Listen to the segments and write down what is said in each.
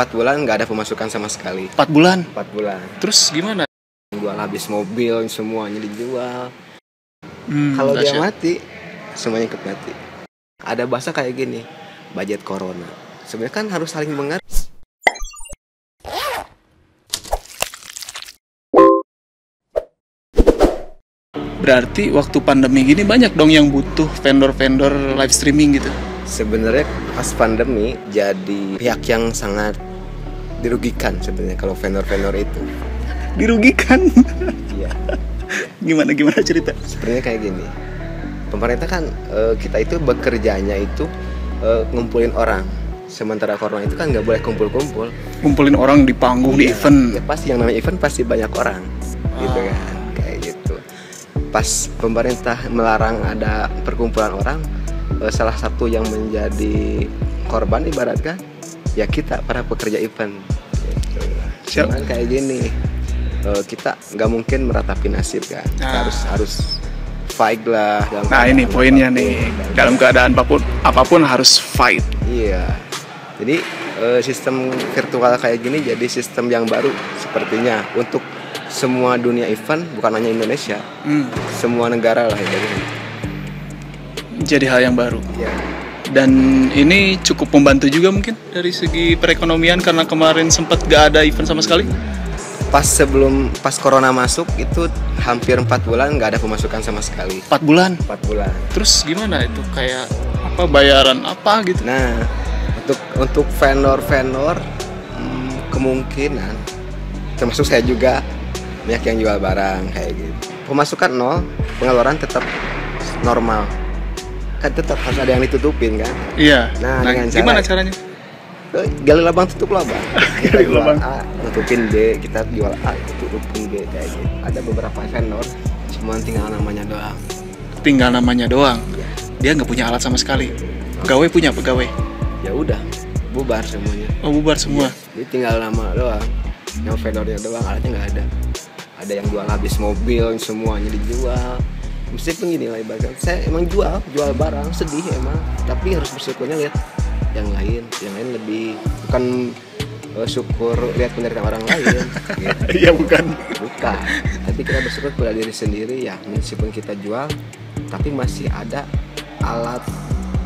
4 bulan nggak ada pemasukan sama sekali. 4 bulan? 4 bulan. Terus gimana? Jual habis mobil, semuanya dijual. Kalau dia mati, semuanya ikut mati. Ada bahasa kayak gini, budget corona. Sebenarnya kan harus saling mengerti. Berarti waktu pandemi gini banyak dong yang butuh vendor-vendor live streaming gitu. Sebenarnya pas pandemi jadi pihak yang sangat dirugikan sebenarnya kalau vendor-vendor itu. Dirugikan? Iya. Gimana cerita? Sebenarnya kayak gini. Pemerintah kan kita itu bekerjanya itu ngumpulin orang. Sementara corona itu kan nggak boleh kumpul-kumpul. Ngumpulin orang di panggung, di event. Ya pasti yang namanya event pasti banyak orang, gitu kan, kayak gitu. Pas pemerintah melarang ada perkumpulan orang, salah satu yang menjadi korban ibaratkan ya kita para pekerja event. Gitu. Cuman kayak gini, kita nggak mungkin meratapi nasib kan. Kita harus fight lah. Nah ini poinnya nih, dalam keadaan apapun harus fight. Iya. Jadi sistem virtual kayak gini jadi sistem yang baru sepertinya untuk semua dunia event, bukan hanya Indonesia, semua negara lah ya. Jadi hal yang baru. Ya. Dan ini cukup membantu juga mungkin dari segi perekonomian karena kemarin sempat gak ada event sama sekali. Pas corona masuk itu hampir 4 bulan nggak ada pemasukan sama sekali. 4 bulan? 4 bulan. Terus gimana itu, kayak apa, bayaran apa gitu? Nah, untuk vendor kemungkinan termasuk saya juga banyak yang jual barang kayak gitu. Pemasukan nol, pengeluaran tetap normal. Kan tetap harus ada yang ditutupin kan? Iya. Nah gimana caranya? Gali labang tutup labang. Gali labang. A, tutupin B, kita jual A, tutupin B kayak gitu. Ada beberapa vendor cuma tinggal namanya doang. Tinggal namanya doang. Ya. Dia nggak punya alat sama sekali. Pegawai punya pegawai. Ya udah, bubar semuanya. Oh, bubar semua. Ya, jadi tinggal nama doang. Yang vendornya doang, alatnya nggak ada. Ada yang jual habis mobil, semuanya dijual. Meskipun gini lah ibaratnya, saya emang jual barang, sedih emang. Tapi harus bersyukurnya lihat yang lain lebih bukan syukur lihat penderitaan orang lain. Gitu. Iya bukan. Tapi kita bersyukur pada diri sendiri ya, meskipun kita jual, tapi masih ada alat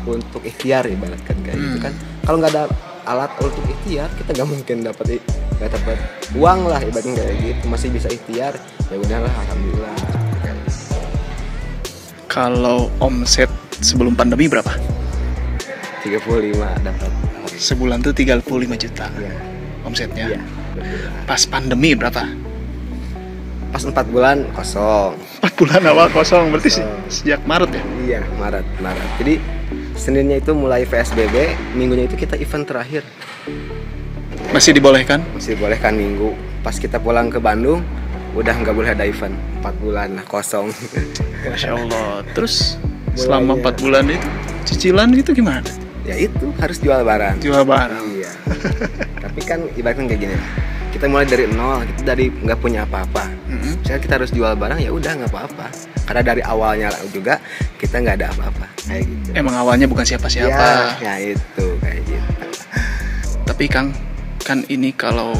untuk ikhtiar ibaratkan kayak gitu kan. Kalau nggak ada alat untuk ikhtiar, kita nggak mungkin dapat uang lah ibaratnya kayak gitu. Masih bisa ikhtiar, ya udahlah alhamdulillah. Kalau omset sebelum pandemi berapa? 35 dapat. Sebulan tuh 35 juta ya. Omsetnya. Ya, pas pandemi berapa? Pas 4 bulan kosong. 4 bulan awal kosong, berarti sejak Maret ya? Iya, Maret. Jadi Seninnya itu mulai PSBB, minggunya itu kita event terakhir. Masih dibolehkan? Masih dibolehkan minggu. Pas kita pulang ke Bandung, udah nggak boleh ada event. 4 bulan lah kosong. Masya Allah. Terus selama 4 bulan itu cicilan gitu gimana? Ya itu harus jual barang. Jual barang. Iya. Tapi kan ibaratnya kayak gini. Kita mulai dari nol, kita dari nggak punya apa-apa. Misalnya kita harus jual barang, ya udah nggak apa-apa. Karena dari awalnya juga kita nggak ada apa-apa kayak gitu. Emang awalnya bukan siapa-siapa. Ya itu kayak gitu. Tapi Kang, kan ini kalau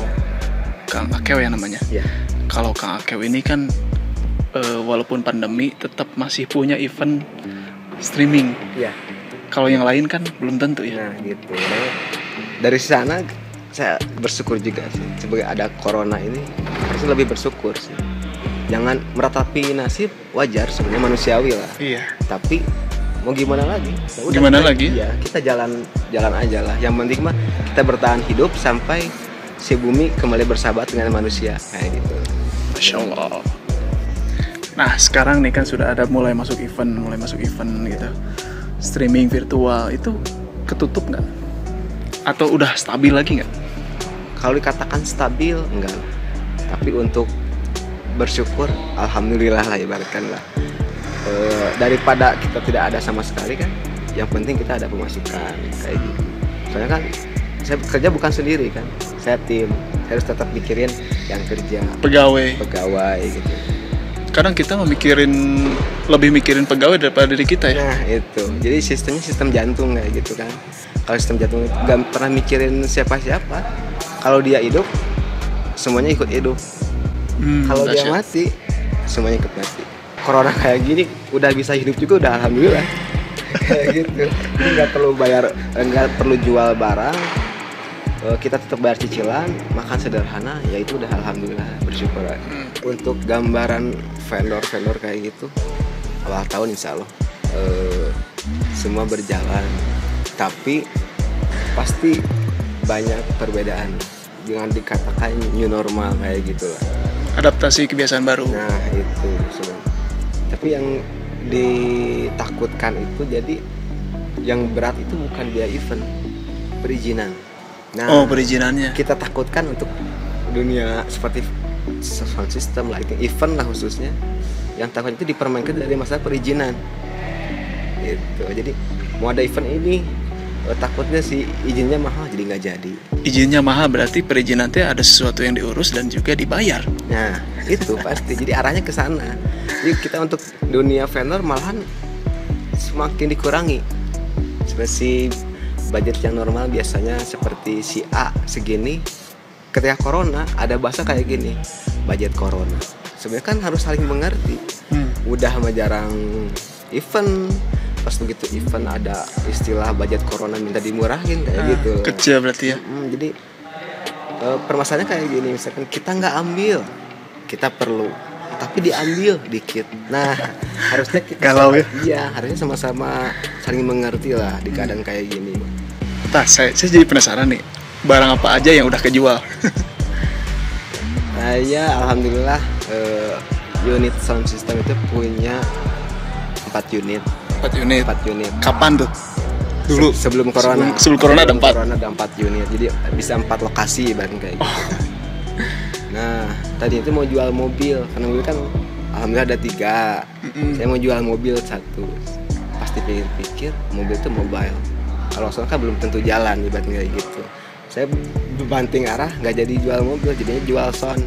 Kang Akew ya namanya. Ya. Kalau Kang Akew ini kan walaupun pandemi tetap masih punya event streaming. Ya. Kalau yang lain kan belum tentu ya. Nah gitu. Nah, dari sana saya bersyukur juga sih. Sebagai ada corona ini, harus lebih bersyukur sih. Jangan meratapi nasib, wajar sebenarnya, manusiawi lah. Iya. Tapi mau gimana lagi? Udah, gimana lagi? Ya kita jalan aja lah. Yang penting mah kita bertahan hidup sampai si bumi kembali bersahabat dengan manusia kayak gitu. Masya Allah. Nah sekarang nih kan sudah ada mulai masuk event gitu. Streaming virtual itu ketutup nggak? Atau udah stabil lagi nggak? Kalau dikatakan stabil enggak. Tapi untuk bersyukur, alhamdulillah lah ibaratkan lah. Daripada kita tidak ada sama sekali kan, yang penting kita ada pemasukan kayak gitu. Soalnya kan saya bekerja bukan sendiri kan, saya tim, saya harus tetap mikirin yang kerja, pegawai gitu. Kadang kita lebih mikirin pegawai daripada diri kita ya. Nah itu, jadi sistemnya sistem jantung kayak gitu kan. Kalau sistem jantung itu gak pernah mikirin siapa-siapa, Kalau dia hidup, semuanya ikut hidup. Kalau dia dahsyat. mati, semuanya ikut mati. Corona kayak gini udah bisa hidup juga udah alhamdulillah. Kayak gitu. Jadi nggak perlu bayar, nggak perlu jual barang. Kita tetap bayar cicilan, makan sederhana, ya itu udah alhamdulillah, bersyukur. Untuk gambaran vendor-vendor kayak gitu, awal tahun insya Allah semua berjalan, tapi pasti banyak perbedaan. Jangan dikatakan new normal kayak gitu lah. Adaptasi kebiasaan baru. Nah itu sebenarnya. Tapi yang ditakutkan itu jadi yang berat itu bukan biaya event, perizinan. Nah, Perizinannya. kita takutkan untuk dunia seperti sound system, lighting, event lah khususnya, yang takut itu dipermainkan dari masalah perizinan. Gitu. Jadi mau ada event ini, takutnya si izinnya mahal jadi nggak jadi. Izinnya mahal berarti perizinannya ada sesuatu yang diurus dan juga dibayar. Nah itu pasti. Jadi arahnya ke sana. Jadi kita untuk dunia vendor malahan semakin dikurangi. Seperti budget yang normal biasanya seperti si A segini, ketika corona ada bahasa kayak gini, budget corona. Sebenarnya kan harus saling mengerti. Udah mah jarang event, pas begitu event ada istilah budget corona minta dimurahin kayak gitu. Kecil berarti ya. Jadi permasalahannya kayak gini, misalkan kita nggak ambil, kita perlu, tapi diambil dikit. Nah harusnya kita Galau ya? Iya, harusnya sama-sama saling mengerti lah di keadaan kayak gini. Nah, saya jadi penasaran nih, barang apa aja yang udah kejual? Ya alhamdulillah unit sound system itu punya 4 unit. 4 unit. 4 unit. Kapan tuh? Dulu. Sebelum corona. Sebelum corona ada 4. Corona ada 4 unit. Jadi bisa 4 lokasi bareng kayak gitu. Nah, tadi itu mau jual mobil, karena mobil kan alhamdulillah ada 3. Saya mau jual mobil 1. Pasti pikir mobil itu mobile. Kalau soalnya kan belum tentu jalan ibaratnya kayak gitu. Saya banting arah nggak jadi jual mobil, jadinya jual sound.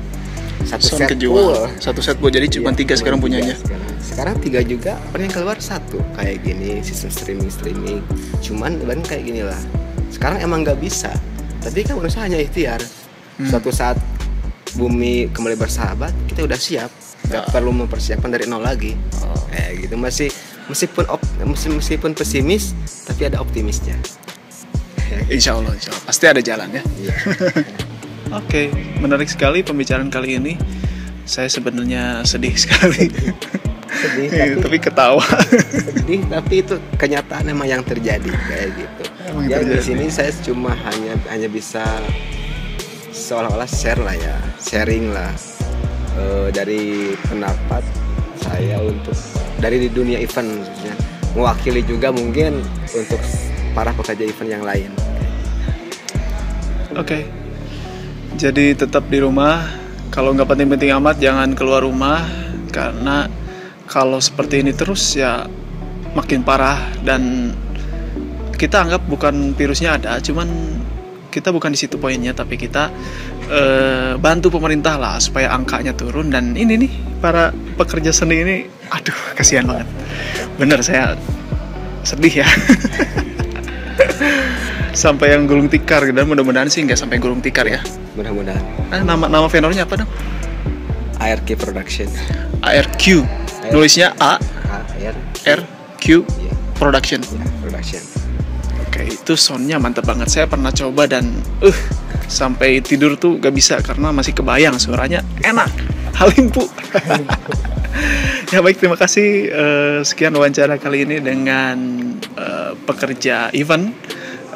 Satu Sound set kejual. full. Satu set buat jadi cuma 3 sekarang punyanya. Sekarang 3 juga, pernah yang keluar 1 kayak gini, sistem streaming. Cuman ibaratnya kayak gini lah. Sekarang emang nggak bisa, tapi kan manusia hanya ikhtiar. Suatu saat bumi kembali bersahabat, kita udah siap, nggak perlu mempersiapkan dari nol lagi. Kayak gitu, meskipun pesimis, tapi ada optimisnya. Insya Allah pasti ada jalan ya. Iya. Oke, menarik sekali pembicaraan kali ini. Saya sebenarnya sedih sekali. Sedih tapi ketawa. Sedih tapi itu kenyataan emang yang terjadi kayak gitu. Emang Yang di terjadi. sini saya cuma hanya bisa seolah-olah sharing lah dari pendapat saya untuk dari di dunia event khususnya, mewakili juga mungkin untuk para pekerja event yang lain. Oke. Jadi tetap di rumah. Kalau nggak penting-penting amat jangan keluar rumah, karena kalau seperti ini terus ya makin parah. Dan kita anggap bukan virusnya ada, cuman kita bukan di situ poinnya, tapi kita bantu pemerintah lah supaya angkanya turun. Dan ini nih para pekerja seni ini, aduh kasihan banget. Bener saya sedih ya. Sampai yang gulung tikar, dan mudah-mudahan sih nggak sampai gulung tikar ya. Mudah-mudahan. Nama vendornya apa dong? ARQ Production. ARQ. Nulisnya ARQ Iya, Production. ya, Production. Oke, itu soundnya mantap banget. Saya pernah coba dan sampai tidur tuh gak bisa karena masih kebayang suaranya enak. Halimpu. Ya baik, terima kasih. Sekian wawancara kali ini dengan pekerja event.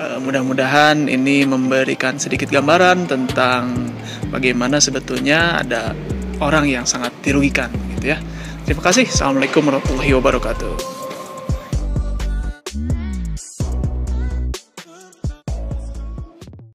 Mudah-mudahan ini memberikan sedikit gambaran tentang bagaimana sebetulnya ada orang yang sangat dirugikan gitu ya. Terima kasih. Assalamualaikum warahmatullahi wabarakatuh.